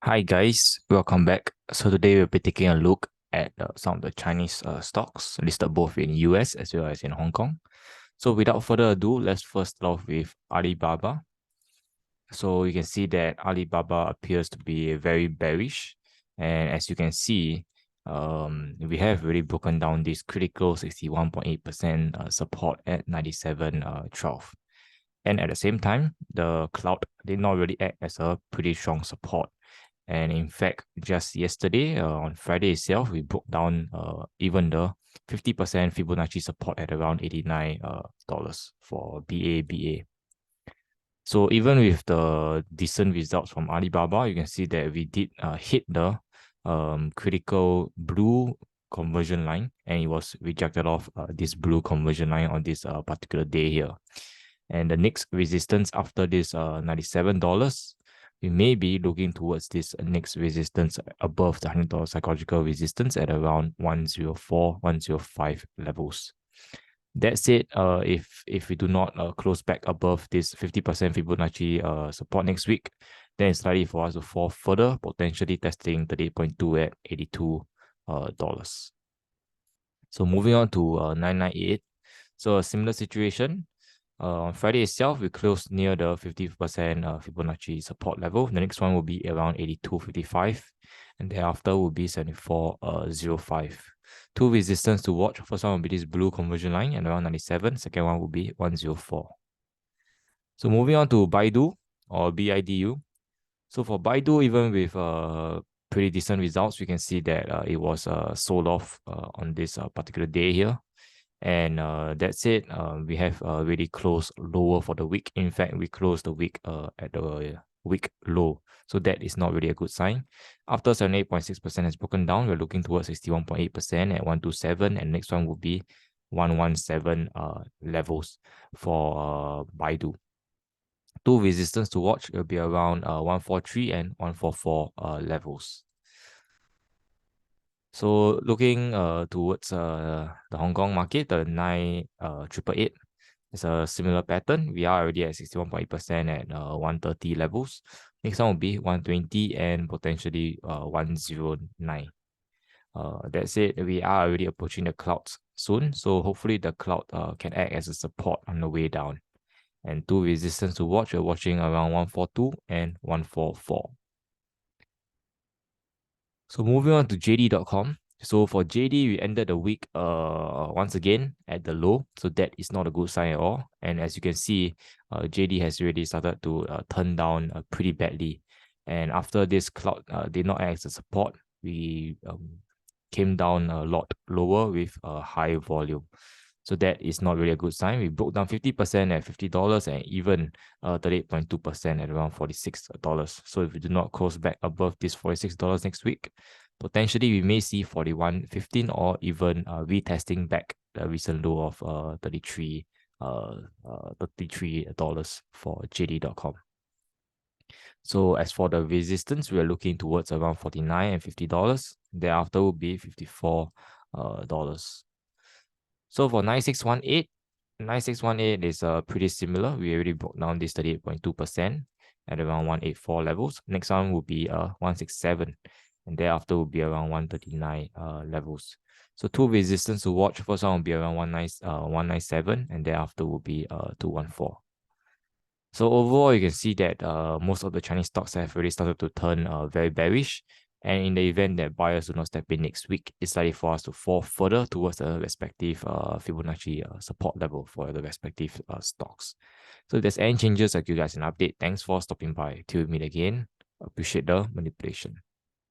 Hi guys, welcome back. So today we'll be taking a look at some of the Chinese stocks listed both in US as well as in Hong Kong. So without further ado, let's first start off with Alibaba. So you can see that Alibaba appears to be very bearish, and as you can see, we have really broken down this critical 61.8% support at 97.12. And at the same time, the cloud did not really act as a pretty strong support. And in fact, just yesterday, on Friday itself, we broke down even the 50% Fibonacci support at around $89 for BA. So even with the decent results from Alibaba, you can see that we did hit the critical blue conversion line, and it was rejected off this blue conversion line on this particular day here. And the next resistance after this $97, we may be looking towards this next resistance above the $100 psychological resistance at around 104, 105 levels. That said, if we do not close back above this 50% Fibonacci support next week, then it's likely for us to fall further, potentially testing 38.2 at $82. So moving on to 998. So a similar situation. On Friday itself, we closed near the 50% Fibonacci support level. The next one will be around 82.55, and thereafter will be 74.05. Two resistance to watch. First one will be this blue conversion line and around 97. Second one will be 104. So moving on to Baidu or BIDU. So for Baidu, even with pretty decent results, we can see that it was sold off on this particular day here. And that's it. We have really closed lower for the week. In fact, we closed the week at the week low. So that is not really a good sign. After 78.6% has broken down, we're looking towards 61.8% at 127. And next one will be 117 levels for Baidu. Two resistance to watch will be around 143 and 144 levels. So looking towards the Hong Kong market, the 9888 is a similar pattern. We are already at 61.8% at 130 levels. Next one will be 120 and potentially 109. That's it. We are already approaching the clouds soon. So hopefully the cloud can act as a support on the way down. And two resistance to watch, we're watching around 142 and 144. So moving on to JD.com. So for JD, we ended the week once again at the low. So that is not a good sign at all. And as you can see, JD has really started to turn down pretty badly. And after this cloud did not act as a support, we came down a lot lower with a high volume. So that is not really a good sign. We broke down 50% at $50 and even 38.2% at around $46. So if we do not close back above this $46 next week, potentially we may see 41.15 or even retesting back the recent low of $33 for JD.com. So as for the resistance, we are looking towards around $49 and $50. Thereafter will be $54. So for 9618 is pretty similar. We already broke down this 38.2% at around 184 levels. Next one will be 167, and thereafter will be around 139 levels. So two resistance to watch. First one will be around 197, and thereafter will be 214. So overall, you can see that most of the Chinese stocks have already started to turn very bearish. And in the event that buyers do not step in next week, it's likely for us to fall further towards the respective Fibonacci support level for the respective stocks. So if there's any changes, I'll give you guys an update. Thanks for stopping by. Till we meet again. Appreciate the manipulation.